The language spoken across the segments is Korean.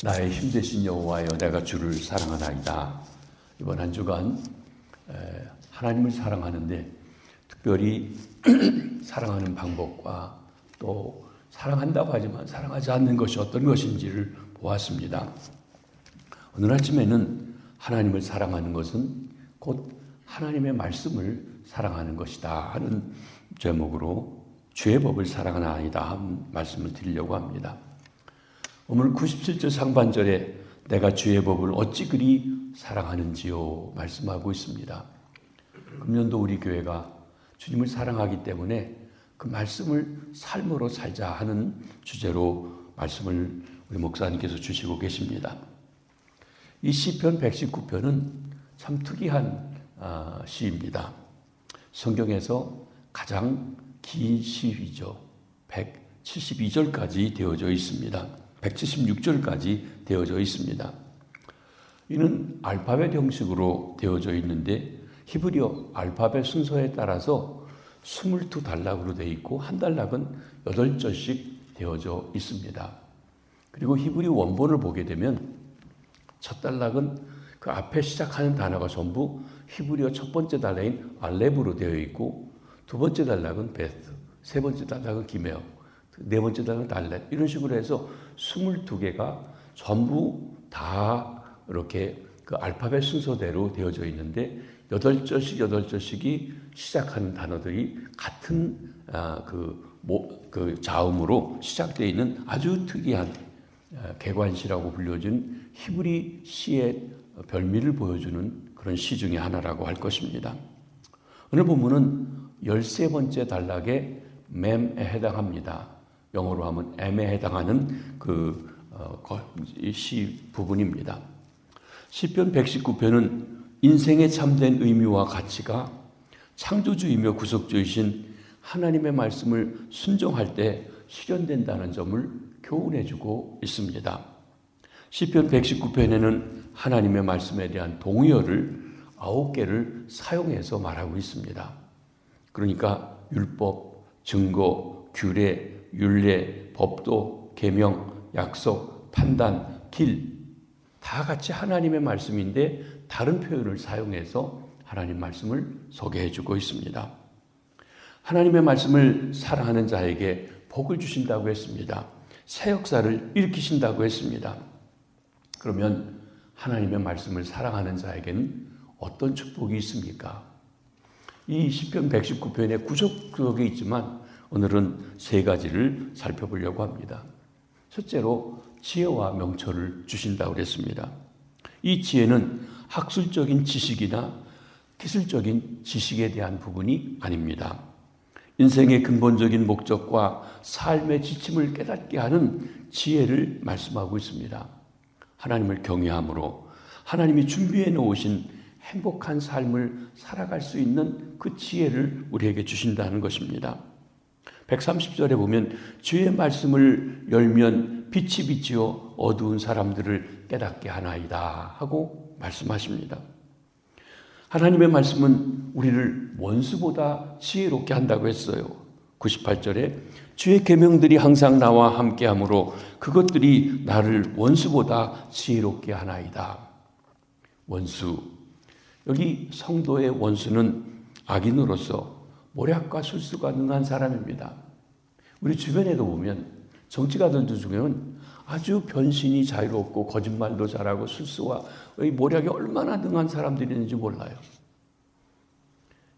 나의 힘되신 여호와여, 내가 주를 사랑하나이다. 이번 한 주간 하나님을 사랑하는데 특별히 사랑하는 방법과 또 사랑한다고 하지만 사랑하지 않는 것이 어떤 것인지를 보았습니다. 오늘 아침에는 하나님을 사랑하는 것은 곧 하나님의 말씀을 사랑하는 것이다 하는 제목으로 주의 법을 사랑하나이다 하는 말씀을 드리려고 합니다. 오늘 97절 상반절에 내가 주의 법을 어찌 그리 사랑하는지요 말씀하고 있습니다. 금년도 우리 교회가 주님을 사랑하기 때문에 그 말씀을 삶으로 살자 하는 주제로 말씀을 우리 목사님께서 주시고 계십니다. 이 시편 119편은 참 특이한 시입니다. 성경에서 가장 긴 시이죠. 172절까지 되어져 있습니다. 176절까지 되어져 있습니다. 이는 알파벳 형식으로 되어져 있는데 히브리어 알파벳 순서에 따라서 22단락으로 되어 있고 한 단락은 8절씩 되어져 있습니다. 그리고 히브리 원본을 보게 되면 첫 단락은 그 앞에 시작하는 단어가 전부 히브리어 첫 번째 단락인 알렙으로 되어 있고 두 번째 단락은 베스, 세 번째 단락은 기메어, 네 번째 단락은 달렛, 이런 식으로 해서 22개가 전부 다 이렇게 그 알파벳 순서대로 되어져 있는데 8절씩 8절씩이 시작하는 단어들이 같은 그 자음으로 시작되어 있는 아주 특이한 개관시라고 불려진 히브리 시의 별미를 보여주는 그런 시 중에 하나라고 할 것입니다. 오늘 본문은 13번째 단락의 맴에 해당합니다. 영어로 하면 M에 해당하는 시 부분입니다. 시편 119편은 인생의 참된 의미와 가치가 창조주이며 구속주이신 하나님의 말씀을 순종할 때 실현된다는 점을 교훈해주고 있습니다. 시편 119편에는 하나님의 말씀에 대한 동의어를 9개를 사용해서 말하고 있습니다. 그러니까 율법, 증거, 규례, 율례, 법도, 계명, 약속, 판단, 길, 다 같이 하나님의 말씀인데 다른 표현을 사용해서 하나님 말씀을 소개해주고 있습니다. 하나님의 말씀을 사랑하는 자에게 복을 주신다고 했습니다. 새 역사를 일으키신다고 했습니다. 그러면 하나님의 말씀을 사랑하는 자에게는 어떤 축복이 있습니까? 이 시편 119편에 구속구역이 있지만 오늘은 세 가지를 살펴보려고 합니다. 첫째로 지혜와 명철을 주신다고 그랬습니다. 이 지혜는 학술적인 지식이나 기술적인 지식에 대한 부분이 아닙니다. 인생의 근본적인 목적과 삶의 지침을 깨닫게 하는 지혜를 말씀하고 있습니다. 하나님을 경외함으로 하나님이 준비해 놓으신 행복한 삶을 살아갈 수 있는 그 지혜를 우리에게 주신다는 것입니다. 130절에 보면 주의 말씀을 열면 빛이 비치어 어두운 사람들을 깨닫게 하나이다 하고 말씀하십니다. 하나님의 말씀은 우리를 원수보다 지혜롭게 한다고 했어요. 98절에 주의 계명들이 항상 나와 함께하므로 그것들이 나를 원수보다 지혜롭게 하나이다. 원수, 여기 성도의 원수는 악인으로서 모략과 술수가 능한 사람입니다. 우리 주변에도 보면 정치가들 중에는 아주 변신이 자유롭고 거짓말도 잘하고 술수와 모략이 얼마나 능한 사람들이 있는지 몰라요.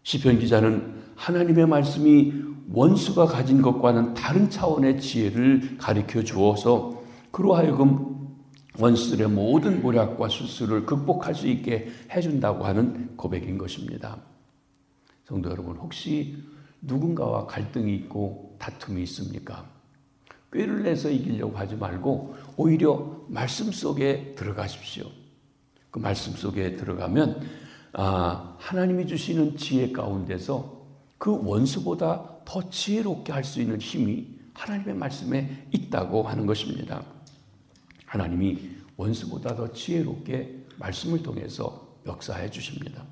시편 기자는 하나님의 말씀이 원수가 가진 것과는 다른 차원의 지혜를 가르쳐 주어서 그로 하여금 원수들의 모든 모략과 술수를 극복할 수 있게 해준다고 하는 고백인 것입니다. 성도 여러분, 혹시 누군가와 갈등이 있고 다툼이 있습니까? 꾀를 내서 이기려고 하지 말고 오히려 말씀 속에 들어가십시오. 그 말씀 속에 들어가면 하나님이 주시는 지혜 가운데서 그 원수보다 더 지혜롭게 할 수 있는 힘이 하나님의 말씀에 있다고 하는 것입니다. 하나님이 원수보다 더 지혜롭게 말씀을 통해서 역사해 주십니다.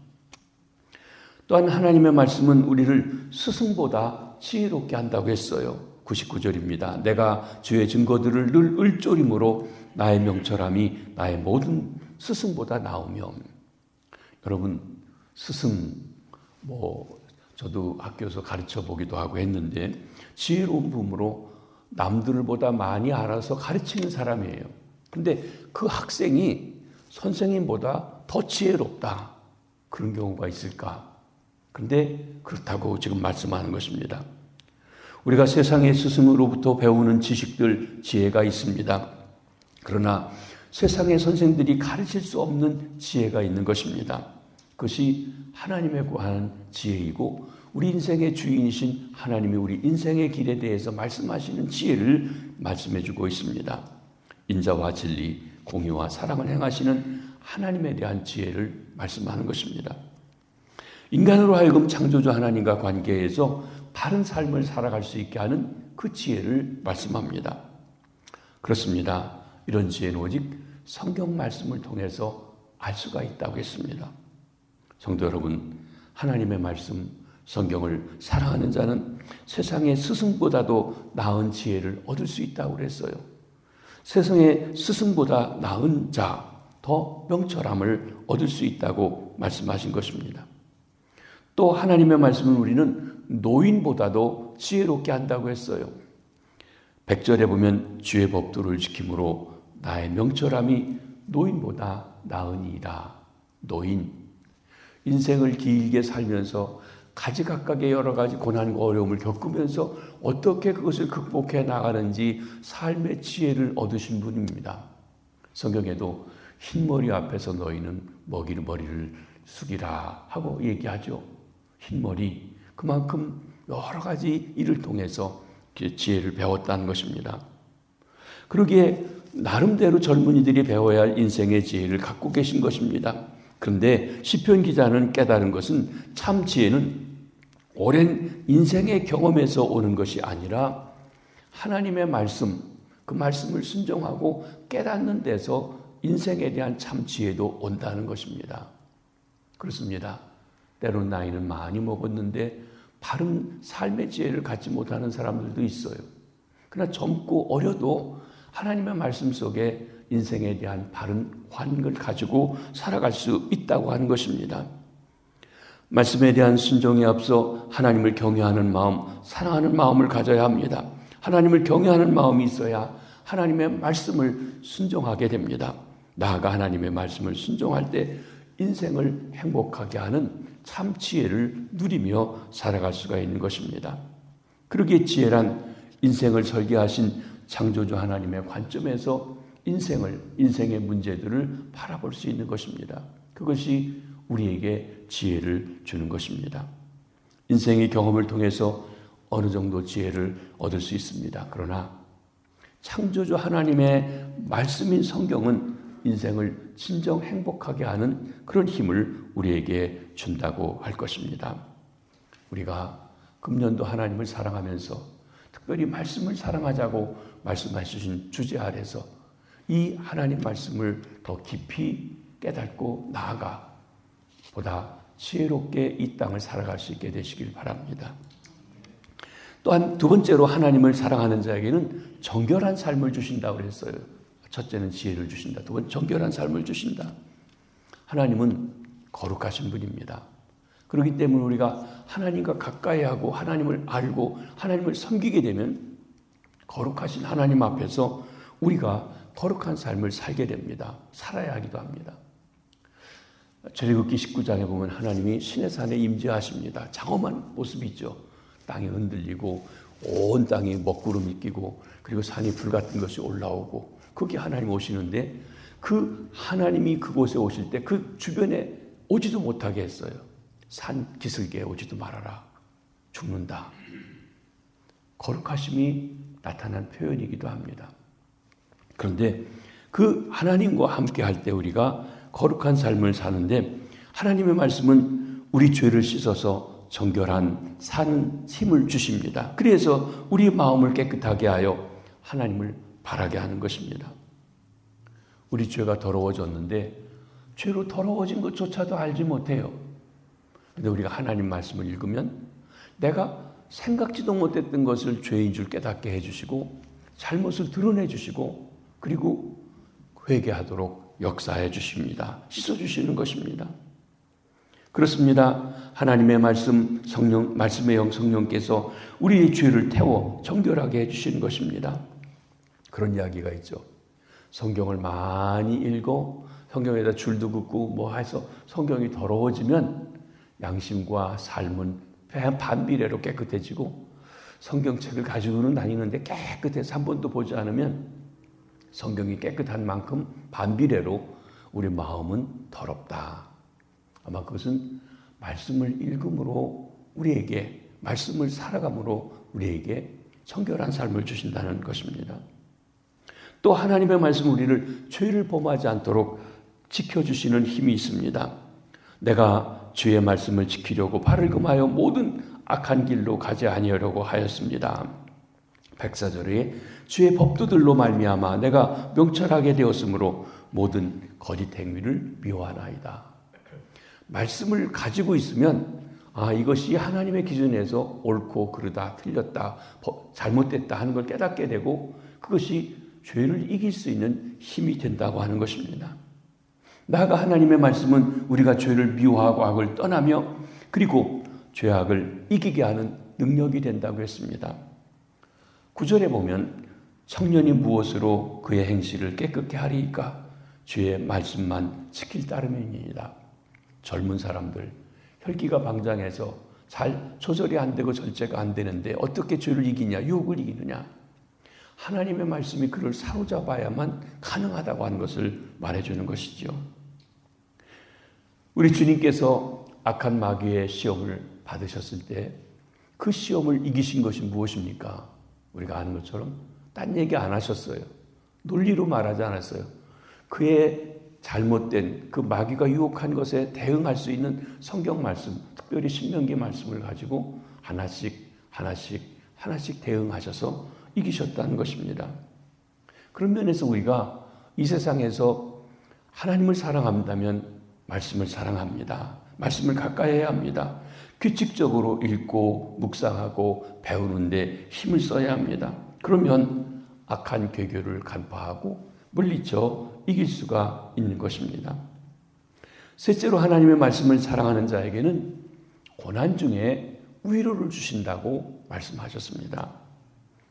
또한 하나님의 말씀은 우리를 스승보다 지혜롭게 한다고 했어요. 99절입니다. 내가 주의 증거들을 늘 을조림으로 나의 명철함이 나의 모든 스승보다 나으며. 여러분, 스승, 저도 학교에서 가르쳐 보기도 하고 했는데, 지혜로운 분으로 남들보다 많이 알아서 가르치는 사람이에요. 근데 그 학생이 선생님보다 더 지혜롭다. 그런 경우가 있을까? 근데 그렇다고 지금 말씀하는 것입니다. 우리가 세상의 스승으로부터 배우는 지식들, 지혜가 있습니다. 그러나 세상의 선생들이 가르칠 수 없는 지혜가 있는 것입니다. 그것이 하나님에 구하는 지혜이고 우리 인생의 주인이신 하나님이 우리 인생의 길에 대해서 말씀하시는 지혜를 말씀해 주고 있습니다. 인자와 진리, 공의와 사랑을 행하시는 하나님에 대한 지혜를 말씀하는 것입니다. 인간으로 하여금 창조주 하나님과 관계에서 바른 삶을 살아갈 수 있게 하는 그 지혜를 말씀합니다. 그렇습니다. 이런 지혜는 오직 성경 말씀을 통해서 알 수가 있다고 했습니다. 성도 여러분, 하나님의 말씀, 성경을 사랑하는 자는 세상의 스승보다도 나은 지혜를 얻을 수 있다고 그랬어요. 세상의 스승보다 나은 자, 더 명철함을 얻을 수 있다고 말씀하신 것입니다. 또 하나님의 말씀은 우리는 노인보다도 지혜롭게 한다고 했어요. 100절에 보면 주의 법도를 지킴으로 나의 명철함이 노인보다 나으니이다. 노인, 인생을 길게 살면서 가지각각의 여러 가지 고난과 어려움을 겪으면서 어떻게 그것을 극복해 나가는지 삶의 지혜를 얻으신 분입니다. 성경에도 흰머리 앞에서 너희는 머리를 숙이라 하고 얘기하죠. 흰머리, 그만큼 여러 가지 일을 통해서 지혜를 배웠다는 것입니다. 그러기에 나름대로 젊은이들이 배워야 할 인생의 지혜를 갖고 계신 것입니다. 그런데 시편 기자는 깨달은 것은 참 지혜는 오랜 인생의 경험에서 오는 것이 아니라 하나님의 말씀, 그 말씀을 순종하고 깨닫는 데서 인생에 대한 참 지혜도 온다는 것입니다. 그렇습니다. 때로는 나이는 많이 먹었는데 바른 삶의 지혜를 갖지 못하는 사람들도 있어요. 그러나 젊고 어려도 하나님의 말씀 속에 인생에 대한 바른 환경을 가지고 살아갈 수 있다고 하는 것입니다. 말씀에 대한 순종에 앞서 하나님을 경외하는 마음, 사랑하는 마음을 가져야 합니다. 하나님을 경외하는 마음이 있어야 하나님의 말씀을 순종하게 됩니다. 나아가 하나님의 말씀을 순종할 때 인생을 행복하게 하는 참 지혜를 누리며 살아갈 수가 있는 것입니다. 그러기에 지혜란 인생을 설계하신 창조주 하나님의 관점에서 인생의 문제들을 바라볼 수 있는 것입니다. 그것이 우리에게 지혜를 주는 것입니다. 인생의 경험을 통해서 어느 정도 지혜를 얻을 수 있습니다. 그러나 창조주 하나님의 말씀인 성경은 인생을 진정 행복하게 하는 그런 힘을 우리에게 준다고 할 것입니다. 우리가 금년도 하나님을 사랑하면서 특별히 말씀을 사랑하자고 말씀하신 주제 아래서 이 하나님 말씀을 더 깊이 깨닫고 나아가 보다 지혜롭게 이 땅을 살아갈 수 있게 되시길 바랍니다. 또한 두 번째로 하나님을 사랑하는 자에게는 정결한 삶을 주신다고 그랬어요. 첫째는 지혜를 주신다. 두 번째 정결한 삶을 주신다. 하나님은 거룩하신 분입니다. 그렇기 때문에 우리가 하나님과 가까이 하고 하나님을 알고 하나님을 섬기게 되면 거룩하신 하나님 앞에서 우리가 거룩한 삶을 살게 됩니다. 살아야 하기도 합니다. 출애굽기 19장에 보면 하나님이 시내산에 임재하십니다. 장엄한 모습이죠. 땅이 흔들리고 온 땅이 먹구름이 끼고 그리고 산이 불 같은 것이 올라오고 거기 하나님 오시는데 그 하나님이 그곳에 오실 때 그 주변에 오지도 못하게 했어요. 산 기슭에 오지도 말아라. 죽는다. 거룩하심이 나타난 표현이기도 합니다. 그런데 그 하나님과 함께 할 때 우리가 거룩한 삶을 사는데 하나님의 말씀은 우리 죄를 씻어서 정결한 사는 힘을 주십니다. 그래서 우리 마음을 깨끗하게 하여 하나님을 바라게 하는 것입니다. 우리 죄가 더러워졌는데 죄로 더러워진 것조차도 알지 못해요. 그런데 우리가 하나님 말씀을 읽으면 내가 생각지도 못했던 것을 죄인 줄 깨닫게 해주시고 잘못을 드러내 주시고 그리고 회개하도록 역사해 주십니다. 씻어주시는 것입니다. 그렇습니다. 하나님의 말씀, 말씀의 영 성령께서 우리의 죄를 태워 정결하게 해주시는 것입니다. 그런 이야기가 있죠. 성경을 많이 읽고 성경에다 줄도 긋고 뭐 해서 성경이 더러워지면 양심과 삶은 반비례로 깨끗해지고, 성경책을 가지고는 다니는데 깨끗해서 한 번도 보지 않으면 성경이 깨끗한 만큼 반비례로 우리 마음은 더럽다. 아마 그것은 말씀을 읽음으로 우리에게, 말씀을 살아감으로 우리에게 청결한 삶을 주신다는 것입니다. 또 하나님의 말씀 우리를 죄를 범하지 않도록 지켜주시는 힘이 있습니다. 내가 주의 말씀을 지키려고 발을 금하여 모든 악한 길로 가지 아니하려고 하였습니다. 백사절에 주의 법도들로 말미암아 내가 명철하게 되었으므로 모든 거짓 행위를 미워하나이다. 말씀을 가지고 있으면 이것이 하나님의 기준에서 옳고 그르다, 틀렸다, 잘못됐다 하는 걸 깨닫게 되고, 그것이 죄를 이길 수 있는 힘이 된다고 하는 것입니다. 나아가 하나님의 말씀은 우리가 죄를 미워하고 악을 떠나며 그리고 죄악을 이기게 하는 능력이 된다고 했습니다. 9절에 보면 청년이 무엇으로 그의 행실을 깨끗게 하리이까? 주의 말씀만 지킬 따름이니이다. 젊은 사람들, 혈기가 방장해서 잘 조절이 안 되고 절제가 안 되는데 어떻게 죄를 이기냐, 유혹을 이기느냐? 하나님의 말씀이 그를 사로잡아야만 가능하다고 하는 것을 말해주는 것이죠. 우리 주님께서 악한 마귀의 시험을 받으셨을 때 그 시험을 이기신 것이 무엇입니까? 우리가 아는 것처럼 딴 얘기 안 하셨어요. 논리로 말하지 않았어요. 그의 잘못된 그 마귀가 유혹한 것에 대응할 수 있는 성경 말씀, 특별히 신명기 말씀을 가지고 하나씩 대응하셔서 이기셨다는 것입니다. 그런 면에서 우리가 이 세상에서 하나님을 사랑한다면 말씀을 사랑합니다. 말씀을 가까이 해야 합니다. 규칙적으로 읽고 묵상하고 배우는데 힘을 써야 합니다. 그러면 악한 괴교를 간파하고 물리쳐 이길 수가 있는 것입니다. 셋째로 하나님의 말씀을 사랑하는 자에게는 고난 중에 위로를 주신다고 말씀하셨습니다.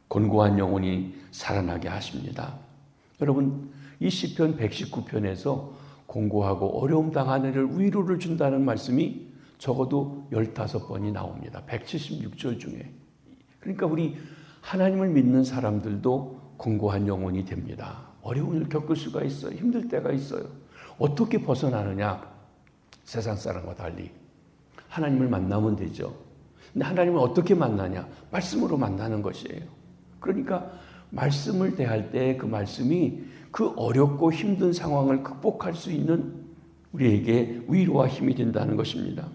곤고한 영혼이 살아나게 하십니다. 여러분, 이 시편 119편에서 공고하고 어려움 당하는 이를 위로를 준다는 말씀이 적어도 15번이 나옵니다. 176절 중에. 그러니까 우리 하나님을 믿는 사람들도 공고한 영혼이 됩니다. 어려움을 겪을 수가 있어요. 힘들 때가 있어요. 어떻게 벗어나느냐? 세상 사람과 달리 하나님을 만나면 되죠. 근데 하나님을 어떻게 만나냐? 말씀으로 만나는 것이에요. 그러니까 말씀을 대할 때 그 말씀이 그 어렵고 힘든 상황을 극복할 수 있는 우리에게 위로와 힘이 된다는 것입니다.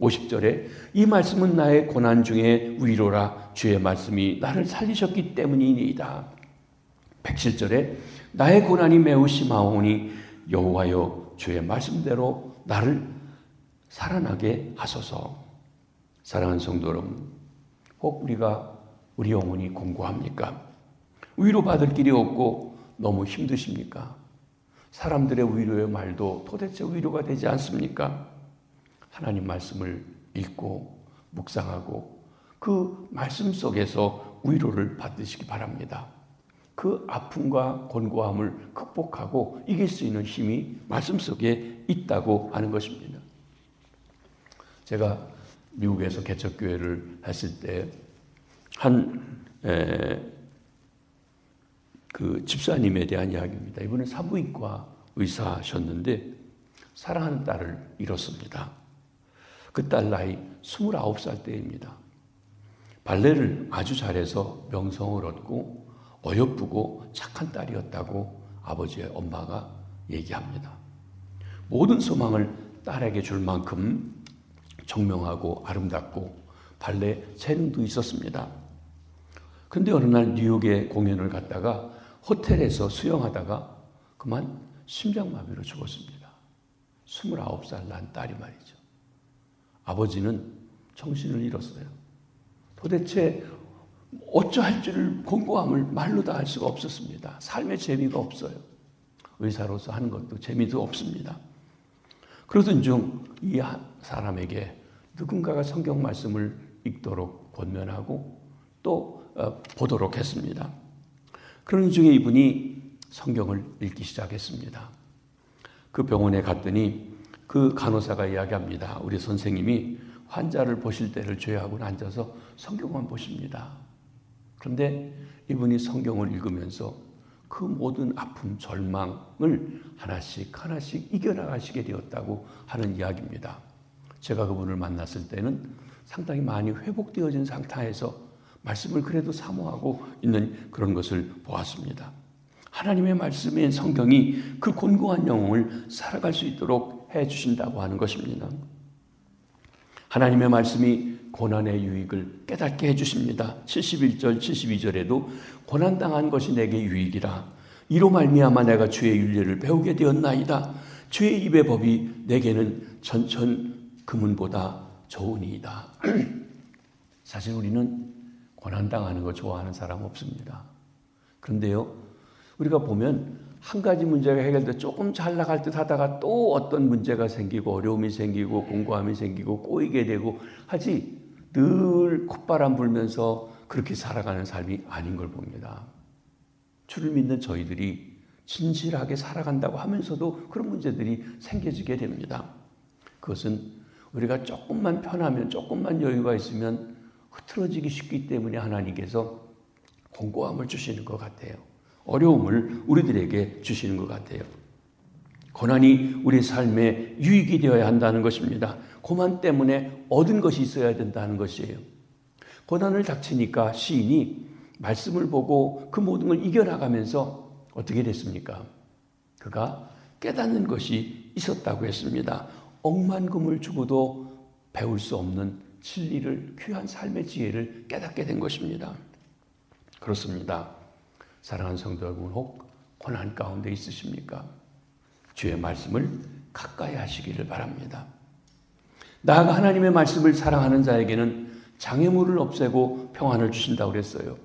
50절에 이 말씀은 나의 고난 중에 위로라. 주의 말씀이 나를 살리셨기 때문이니이다. 107절에 나의 고난이 매우 심하오니 여호와여 주의 말씀대로 나를 살아나게 하소서. 사랑하는 성도 여러분, 혹 우리 영혼이 공고합니까? 위로받을 길이 없고 너무 힘드십니까? 사람들의 위로의 말도 도대체 위로가 되지 않습니까? 하나님 말씀을 읽고 묵상하고 그 말씀 속에서 위로를 받으시기 바랍니다. 그 아픔과 곤고함을 극복하고 이길 수 있는 힘이 말씀 속에 있다고 하는 것입니다. 제가 미국에서 개척교회를 했을 때 그 집사님에 대한 이야기입니다. 이분은 산부인과 의사셨는데 사랑하는 딸을 잃었습니다. 그 딸 나이 29살 때입니다. 발레를 아주 잘해서 명성을 얻고 어여쁘고 착한 딸이었다고 아버지의 엄마가 얘기합니다. 모든 소망을 딸에게 줄 만큼 청명하고 아름답고 발레 재능도 있었습니다. 그런데 어느 날 뉴욕에 공연을 갔다가 호텔에서 수영하다가 그만 심장마비로 죽었습니다. 29살 난 딸이 말이죠. 아버지는 정신을 잃었어요. 도대체 어쩌할 줄을 공고함을 말로 다 할 수가 없었습니다. 삶의 재미가 없어요. 의사로서 하는 것도 재미도 없습니다. 그러던 중 이 사람에게 누군가가 성경 말씀을 읽도록 권면하고 또 보도록 했습니다. 그런 중에 이분이 성경을 읽기 시작했습니다. 그 병원에 갔더니 그 간호사가 이야기합니다. 우리 선생님이 환자를 보실 때를 제외하고는 앉아서 성경만 보십니다. 그런데 이분이 성경을 읽으면서 그 모든 아픔, 절망을 하나씩 이겨나가시게 되었다고 하는 이야기입니다. 제가 그분을 만났을 때는 상당히 많이 회복되어진 상태에서 말씀을 그래도 사모하고 있는 그런 것을 보았습니다. 하나님의 말씀인 성경이 그 곤고한 영혼을 살아갈 수 있도록 해주신다고 하는 것입니다. 하나님의 말씀이 고난의 유익을 깨닫게 해주십니다. 71절, 72절에도 고난당한 것이 내게 유익이라. 이로 말미암아 내가 주의 윤례를 배우게 되었나이다. 주의 입의 법이 내게는 전천 금은보다 좋으니이다. 사실 우리는 고난당하는 거 좋아하는 사람 없습니다. 그런데요, 우리가 보면 한 가지 문제가 해결돼 조금 잘 나갈 듯 하다가 또 어떤 문제가 생기고 어려움이 생기고 공고함이 생기고 꼬이게 되고 하지 늘 콧바람 불면서 그렇게 살아가는 삶이 아닌 걸 봅니다. 주를 믿는 저희들이 진실하게 살아간다고 하면서도 그런 문제들이 생겨지게 됩니다. 그것은 우리가 조금만 편하면 조금만 여유가 있으면 흐트러지기 쉽기 때문에 하나님께서 공고함을 주시는 것 같아요. 어려움을 우리들에게 주시는 것 같아요. 고난이 우리 삶에 유익이 되어야 한다는 것입니다. 고난 때문에 얻은 것이 있어야 된다는 것이에요. 고난을 닥치니까 시인이 말씀을 보고 그 모든 걸 이겨나가면서 어떻게 됐습니까? 그가 깨닫는 것이 있었다고 했습니다. 억만금을 주고도 배울 수 없는 진리를, 귀한 삶의 지혜를 깨닫게 된 것입니다. 그렇습니다. 사랑하는 성도 여러분, 혹 고난 가운데 있으십니까? 주의 말씀을 가까이 하시기를 바랍니다. 나아가 하나님의 말씀을 사랑하는 자에게는 장애물을 없애고 평안을 주신다고 그랬어요.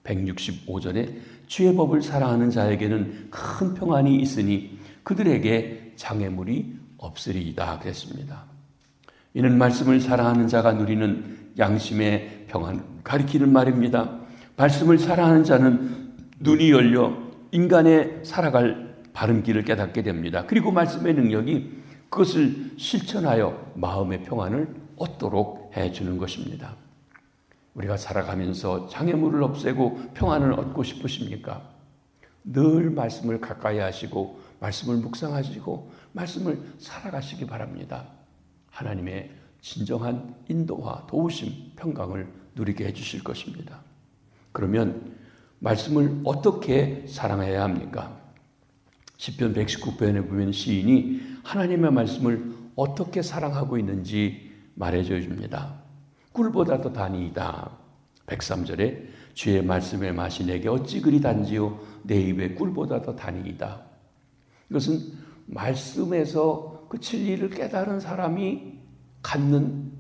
165절에 주의 법을 사랑하는 자에게는 큰 평안이 있으니 그들에게 장애물이 없으리이다 그랬습니다. 이는 말씀을 사랑하는 자가 누리는 양심의 평안 가리키는 말입니다. 말씀을 사랑하는 자는 눈이 열려 인간의 살아갈 바른 길을 깨닫게 됩니다. 그리고 말씀의 능력이 그것을 실천하여 마음의 평안을 얻도록 해주는 것입니다. 우리가 살아가면서 장애물을 없애고 평안을 얻고 싶으십니까? 늘 말씀을 가까이 하시고 말씀을 묵상하시고 말씀을 살아가시기 바랍니다. 하나님의 진정한 인도와 도우심, 평강을 누리게 해주실 것입니다. 그러면 말씀을 어떻게 사랑해야 합니까? 시편 119편에 보면 시인이 하나님의 말씀을 어떻게 사랑하고 있는지 말해줘 줍니다. 꿀보다도 단이이다. 103절에 주의 말씀의 맛이 내게 어찌 그리 단지요 내 입에 꿀보다도 단이이다. 이것은 말씀에서 그 진리를 깨달은 사람이 갖는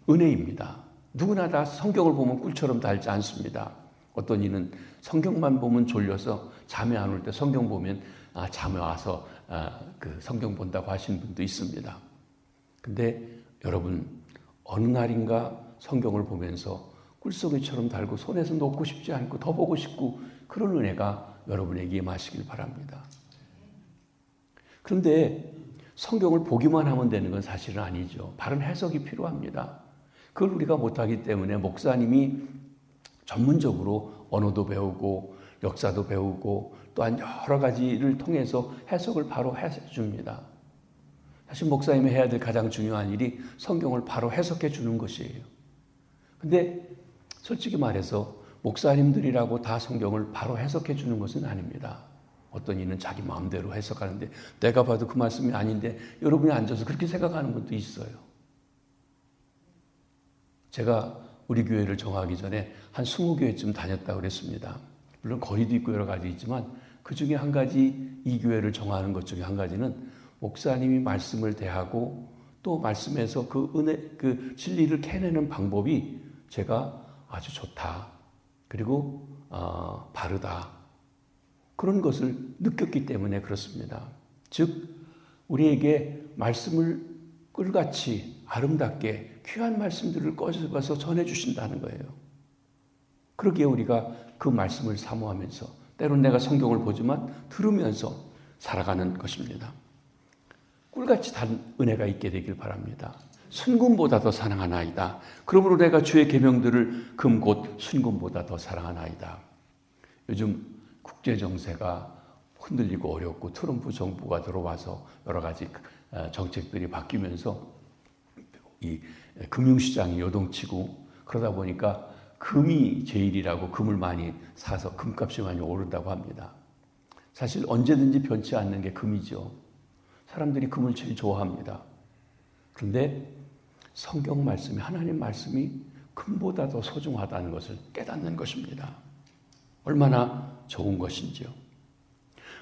은혜입니다. 누구나 다 성경을 보면 꿀처럼 달지 않습니다. 어떤 이는 성경만 보면 졸려서 잠이 안 올 때 성경 보면 잠에 와서 그 성경 본다고 하시는 분도 있습니다. 근데 여러분 어느 날인가 성경을 보면서 꿀송이처럼 달고 손에서 놓고 싶지 않고 더 보고 싶고 그런 은혜가 여러분에게 임하시길 바랍니다. 그런데 성경을 보기만 하면 되는 건 사실은 아니죠. 바른 해석이 필요합니다. 그걸 우리가 못하기 때문에 목사님이 전문적으로 언어도 배우고 역사도 배우고 또한 여러 가지를 통해서 해석을 바로 해줍니다. 사실 목사님이 해야 될 가장 중요한 일이 성경을 바로 해석해 주는 것이에요. 근데 솔직히 말해서 목사님들이라고 다 성경을 바로 해석해 주는 것은 아닙니다. 어떤 이는 자기 마음대로 해석하는데 내가 봐도 그 말씀이 아닌데 여러분이 앉아서 그렇게 생각하는 분도 있어요. 제가 우리 교회를 정하기 전에 한 20교회쯤 다녔다고 그랬습니다. 물론 거리도 있고 여러 가지 있지만 그 중에 한 가지 이 교회를 정하는 것 중에 한 가지는 목사님이 말씀을 대하고 또 말씀에서 그 은혜, 그 진리를 캐내는 방법이 제가 아주 좋다. 그리고 바르다. 그런 것을 느꼈기 때문에 그렇습니다. 즉 우리에게 말씀을 꿀같이 아름답게 귀한 말씀들을 꺼내서 전해주신다는 거예요. 그러기에 우리가 그 말씀을 사모하면서 때론 내가 성경을 보지만 들으면서 살아가는 것입니다. 꿀같이 단 은혜가 있게 되길 바랍니다. 순금보다 더 사랑하나이다. 그러므로 내가 주의 계명들을 금 곧 순금보다 더 사랑하나이다. 요즘 국제정세가 흔들리고 어렵고 트럼프 정부가 들어와서 여러 가지 정책들이 바뀌면서 이 금융시장이 요동치고 그러다 보니까 금이 제일이라고 금을 많이 사서 금값이 많이 오른다고 합니다. 사실 언제든지 변치 않는 게 금이죠. 사람들이 금을 제일 좋아합니다. 그런데 성경 말씀이, 하나님 말씀이 금보다 더 소중하다는 것을 깨닫는 것입니다. 얼마나 좋은 것인지요.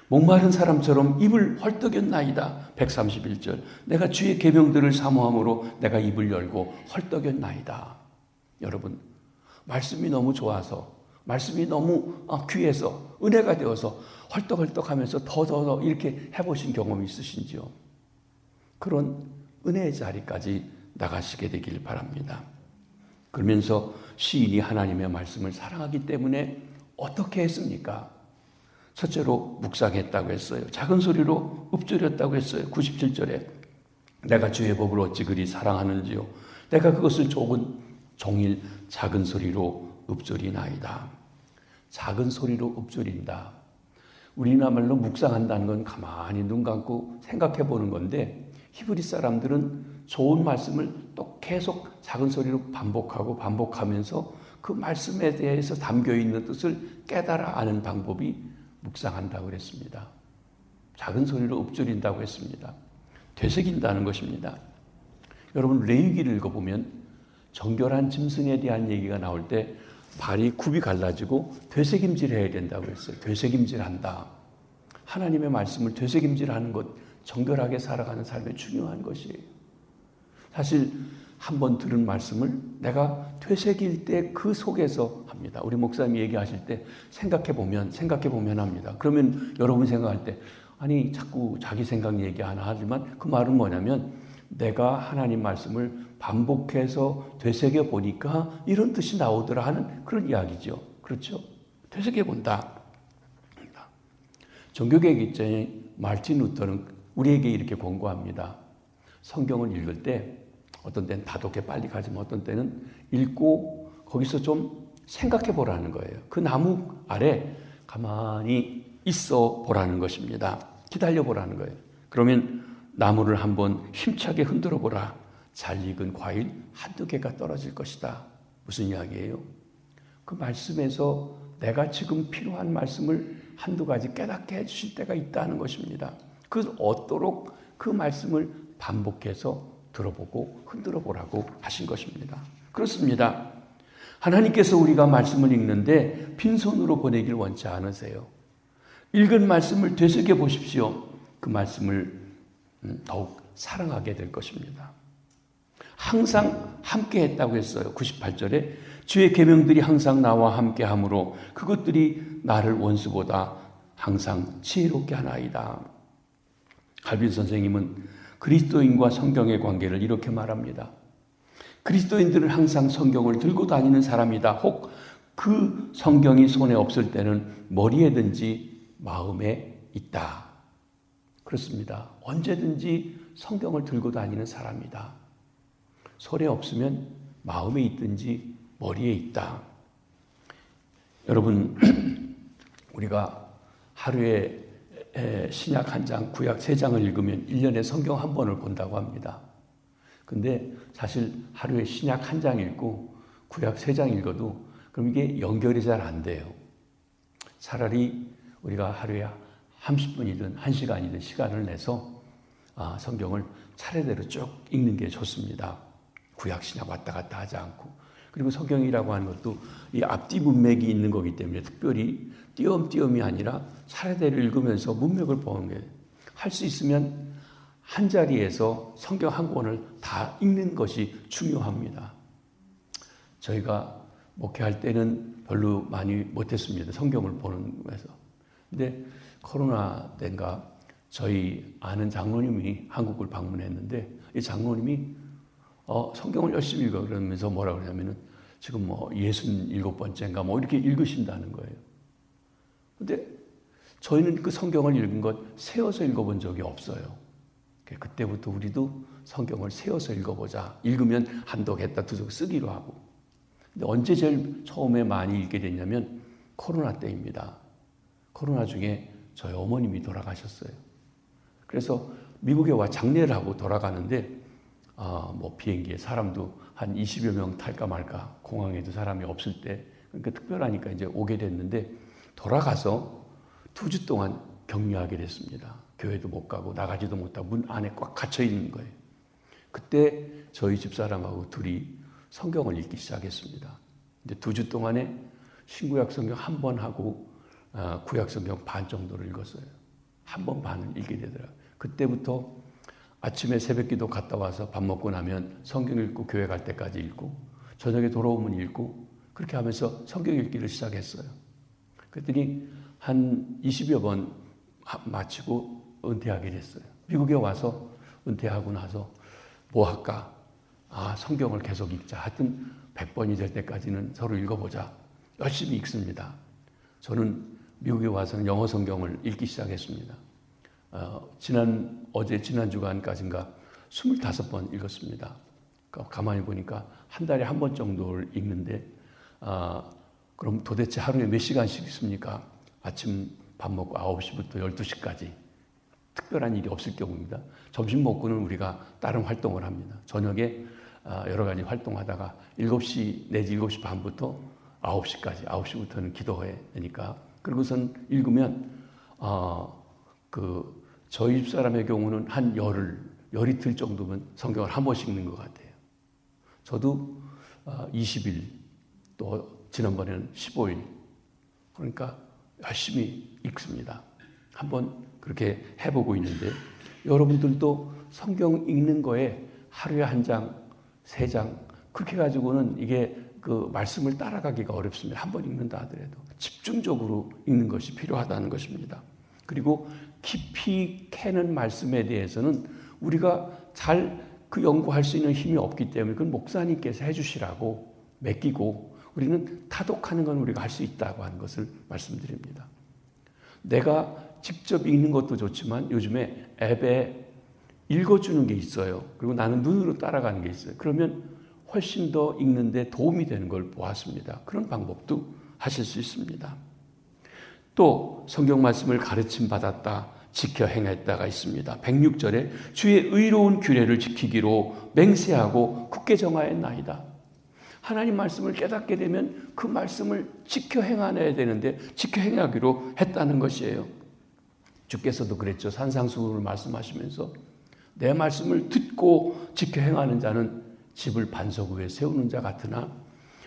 목마른 사람처럼 입을 헐떡였나이다. 131절. 내가 주의 계명들을 사모함으로 내가 입을 열고 헐떡였나이다. 여러분, 말씀이 너무 좋아서, 말씀이 너무 귀해서, 은혜가 되어서 헐떡헐떡하면서 더 이렇게 해보신 경험이 있으신지요? 그런 은혜의 자리까지 나가시게 되길 바랍니다. 그러면서 시인이 하나님의 말씀을 사랑하기 때문에 어떻게 했습니까? 첫째로 묵상했다고 했어요. 작은 소리로 읊조렸다고 했어요. 97절에 내가 주의 법을 어찌 그리 사랑하는지요. 내가 그것을 좁은 종일 작은 소리로 읊조리나이다. 작은 소리로 읊조린다. 우리나말로 묵상한다는 건 가만히 눈 감고 생각해 보는 건데 히브리 사람들은 좋은 말씀을 또 계속 작은 소리로 반복하면서 그 말씀에 대해서 담겨 있는 뜻을 깨달아 아는 방법이 묵상한다고 그랬습니다. 작은 소리로 읊조린다고 했습니다. 되새긴다는 것입니다. 여러분 레위기를 읽어보면 정결한 짐승에 대한 얘기가 나올 때 발이 굽이 갈라지고 되새김질해야 된다고 했어요. 되새김질한다. 하나님의 말씀을 되새김질하는 것, 정결하게 살아가는 삶에 중요한 것이에요. 사실 한번 들은 말씀을 내가 되새길 때 그 속에서 합니다. 우리 목사님이 얘기하실 때 생각해보면 합니다. 그러면 여러분 생각할 때 아니 자꾸 자기 생각 얘기하나 하지만 그 말은 뭐냐면 내가 하나님 말씀을 반복해서 되새겨 보니까 이런 뜻이 나오더라 하는 그런 이야기죠. 그렇죠? 되새겨 본다. 종교개혁자인 마르틴 루터는 우리에게 이렇게 권고합니다. 성경을 읽을 때 어떤 때는 다독해 빨리 가지만 어떤 때는 읽고 거기서 좀 생각해 보라는 거예요. 그 나무 아래 가만히 있어 보라는 것입니다. 기다려 보라는 거예요. 그러면 나무를 한번 힘차게 흔들어 보라. 잘 익은 과일 한두 개가 떨어질 것이다. 무슨 이야기예요? 그 말씀에서 내가 지금 필요한 말씀을 한두 가지 깨닫게 해주실 때가 있다는 것입니다. 그 얻도록 그 말씀을 반복해서 들어보고 흔들어 보라고 하신 것입니다. 그렇습니다. 하나님께서 우리가 말씀을 읽는데 빈손으로 보내길 원치 않으세요. 읽은 말씀을 되새겨 보십시오. 그 말씀을 더욱 사랑하게 될 것입니다. 항상 함께 했다고 했어요. 98절에 주의 계명들이 항상 나와 함께 하므로 그것들이 나를 원수보다 항상 지혜롭게 하나이다. 갈빈 선생님은 그리스도인과 성경의 관계를 이렇게 말합니다. 그리스도인들은 항상 성경을 들고 다니는 사람이다. 혹 그 성경이 손에 없을 때는 머리에든지 마음에 있다. 그렇습니다. 언제든지 성경을 들고 다니는 사람이다. 손에 없으면 마음에 있든지 머리에 있다. 여러분, 우리가 하루에 신약 한 장, 구약 3장을 읽으면 1년에 성경 한 번을 본다고 합니다. 근데 사실 하루에 신약 한 장 읽고 구약 3장 읽어도 그럼 이게 연결이 잘 안 돼요. 차라리 우리가 하루에 30분이든 1시간이든 시간을 내서 성경을 차례대로 쭉 읽는 게 좋습니다. 구약 신약 왔다 갔다 하지 않고. 그리고 성경이라고 하는 것도 이 앞뒤 문맥이 있는 거기 때문에 특별히 띄엄띄엄이 아니라 차례대로 읽으면서 문맥을 보는 게 할 수 있으면 한 자리에서 성경 한 권을 다 읽는 것이 중요합니다. 저희가 목회할 때는 별로 많이 못했습니다. 성경을 보는 거에서. 근데 코로나 때인가 저희 아는 장로님이 한국을 방문했는데 이 장로님이 성경을 열심히 읽어 그러면서 뭐라 그러냐면은 지금 뭐 67번째인가 뭐 이렇게 읽으신다는 거예요. 근데 저희는 그 성경을 읽은 것 세어서 읽어본 적이 없어요. 그때부터 우리도 성경을 세어서 읽어보자. 읽으면 한독했다 두독 쓰기로 하고. 근데 언제 제일 처음에 많이 읽게 됐냐면 코로나 때입니다. 코로나 중에 저희 어머님이 돌아가셨어요. 그래서 미국에 와 장례를 하고 돌아가는데 뭐 비행기에 사람도 한 20여 명 탈까 말까, 공항에도 사람이 없을 때, 그러니까 특별하니까 이제 오게 됐는데 돌아가서 2주 동안 격리하게 됐습니다. 교회도 못 가고 나가지도 못하고 문 안에 꽉 갇혀 있는 거예요. 그때 저희 집사람하고 둘이 성경을 읽기 시작했습니다. 이제 2주 동안에 신구약 성경 한 번 하고 구약 성경 반 정도를 읽었어요. 한 번 반을 읽게 되더라고요. 그때부터 아침에 새벽기도 갔다 와서 밥 먹고 나면 성경 읽고 교회 갈 때까지 읽고 저녁에 돌아오면 읽고 그렇게 하면서 성경 읽기를 시작했어요. 그랬더니 한 20여 번 마치고 은퇴하게 됐어요. 미국에 와서 은퇴하고 나서 뭐 할까? 성경을 계속 읽자. 하여튼 100번이 될 때까지는 서로 읽어보자. 열심히 읽습니다. 저는 미국에 와서는 영어 성경을 읽기 시작했습니다. 지난 주간까지인가 25번 읽었습니다. 가만히 보니까 한 달에 한 번 정도를 읽는데, 그럼 도대체 하루에 몇 시간씩 읽습니까? 아침 밥 먹고 9시부터 12시까지. 특별한 일이 없을 경우입니다. 점심 먹고는 우리가 다른 활동을 합니다. 저녁에 여러 가지 활동하다가 7시 내지 7시 반부터 9시까지, 9시부터는 기도해야 되니까. 그리고선 읽으면, 저희 집사람의 경우는 한 열이틀 정도면 성경을 한 번씩 읽는 것 같아요. 저도 20일, 또 지난번에는 15일. 그러니까 열심히 읽습니다. 한번 그렇게 해보고 있는데, 여러분들도 성경 읽는 거에 하루에 1장, 3장, 그렇게 가지고는 이게 그 말씀을 따라가기가 어렵습니다. 한 번 읽는다 하더라도 집중적으로 읽는 것이 필요하다는 것입니다. 그리고 깊이 캐는 말씀에 대해서는 우리가 잘 그 연구할 수 있는 힘이 없기 때문에 그건 목사님께서 해주시라고 맡기고 우리는 타독하는 건 우리가 할 수 있다고 하는 것을 말씀드립니다. 내가 직접 읽는 것도 좋지만 요즘에 앱에 읽어주는 게 있어요. 그리고 나는 눈으로 따라가는 게 있어요. 그러면 훨씬 더 읽는데 도움이 되는 걸 보았습니다. 그런 방법도 하실 수 있습니다. 또 성경 말씀을 가르침 받았다, 지켜 행했다가 있습니다. 106절에 주의 의로운 규례를 지키기로 맹세하고 굳게 정하였나이다. 하나님 말씀을 깨닫게 되면 그 말씀을 지켜 행하여야 되는데 지켜 행하기로 했다는 것이에요. 주께서도 그랬죠. 산상수훈을 말씀하시면서 내 말씀을 듣고 지켜 행하는 자는 집을 반석 위에 세우는 자 같으나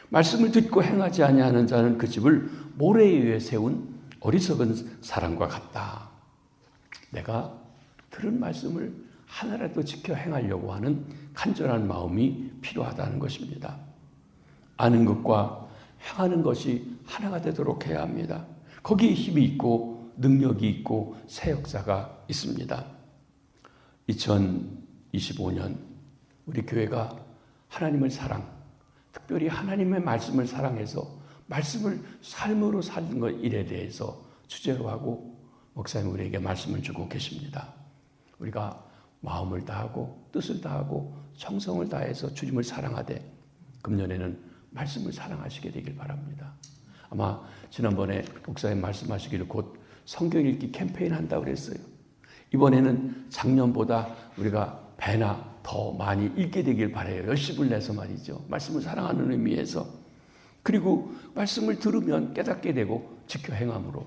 말씀을 듣고 행하지 아니하는 자는 그 집을 모래 위에 세운 어리석은 사람과 같다. 내가 들은 말씀을 하나라도 지켜 행하려고 하는 간절한 마음이 필요하다는 것입니다. 아는 것과 행하는 것이 하나가 되도록 해야 합니다. 거기에 힘이 있고 능력이 있고 새 역사가 있습니다. 2025년 우리 교회가 하나님을 특별히 하나님의 말씀을 사랑해서 말씀을 삶으로 사는 것 일에 대해서 주제로 하고 목사님 우리에게 말씀을 주고 계십니다. 우리가 마음을 다하고 뜻을 다하고 정성을 다해서 주님을 사랑하되 금년에는 말씀을 사랑하시게 되길 바랍니다. 아마 지난번에 목사님 말씀하시기를 곧 성경 읽기 캠페인 한다고 그랬어요. 이번에는 작년보다 우리가 배나 더 많이 읽게 되길 바라요. 열심을 내서 말이죠. 말씀을 사랑하는 의미에서. 그리고 말씀을 들으면 깨닫게 되고 지켜 행함으로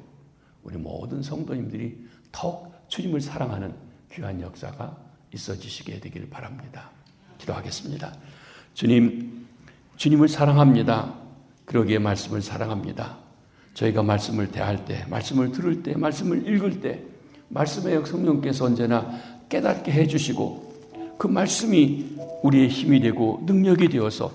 우리 모든 성도님들이 더욱 주님을 사랑하는 귀한 역사가 있어지시게 되길 바랍니다. 기도하겠습니다. 주님을 사랑합니다. 그러기에 말씀을 사랑합니다. 저희가 말씀을 대할 때, 말씀을 들을 때, 말씀을 읽을 때 말씀의 성령께서 언제나 깨닫게 해주시고 그 말씀이 우리의 힘이 되고 능력이 되어서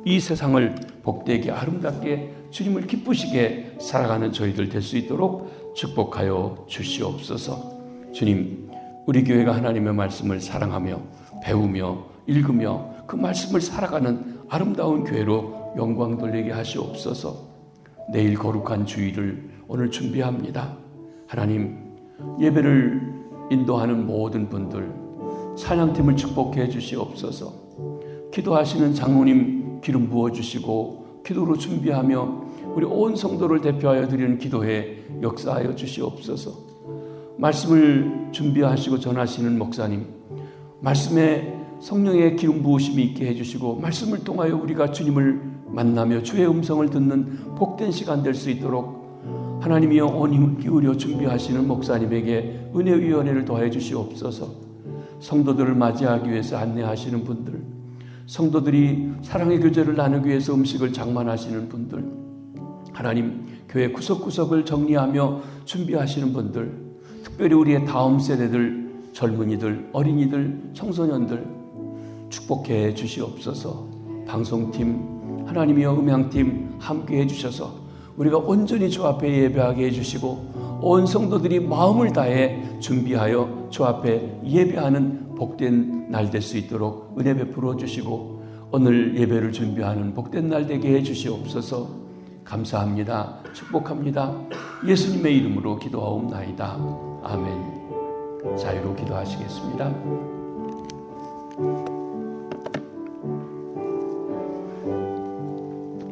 이 세상을 복되게 아름답게 주님을 기쁘시게 살아가는 저희들 될 수 있도록 축복하여 주시옵소서. 주님, 우리 교회가 하나님의 말씀을 사랑하며 배우며 읽으며 그 말씀을 살아가는 아름다운 교회로 영광 돌리게 하시옵소서. 내일 거룩한 주일을 오늘 준비합니다. 하나님, 예배를 인도하는 모든 분들, 찬양팀을 축복해 주시옵소서. 기도하시는 장로님 기름 부어주시고 기도로 준비하며 우리 온 성도를 대표하여 드리는 기도에 역사하여 주시옵소서. 말씀을 준비하시고 전하시는 목사님, 말씀에 성령의 기름 부으심이 있게 해주시고 말씀을 통하여 우리가 주님을 만나며 주의 음성을 듣는 복된 시간 될 수 있도록 하나님이여 온 힘을 기울여 준비하시는 목사님에게 은혜위원회를 더해 주시옵소서. 성도들을 맞이하기 위해서 안내하시는 분들, 성도들이 사랑의 교제를 나누기 위해서 음식을 장만하시는 분들, 하나님 교회 구석구석을 정리하며 준비하시는 분들, 특별히 우리의 다음 세대들, 젊은이들, 어린이들, 청소년들 축복해 주시옵소서. 방송팀, 하나님이여 음향팀 함께 해주셔서 우리가 온전히 주 앞에 예배하게 해주시고 온 성도들이 마음을 다해 준비하여 주 앞에 예배하는 복된 날 될 수 있도록 은혜 베풀어 주시고 오늘 예배를 준비하는 복된 날 되게 해주시옵소서. 감사합니다. 축복합니다. 예수님의 이름으로 기도하옵나이다. 아멘. 자유로 기도하시겠습니다.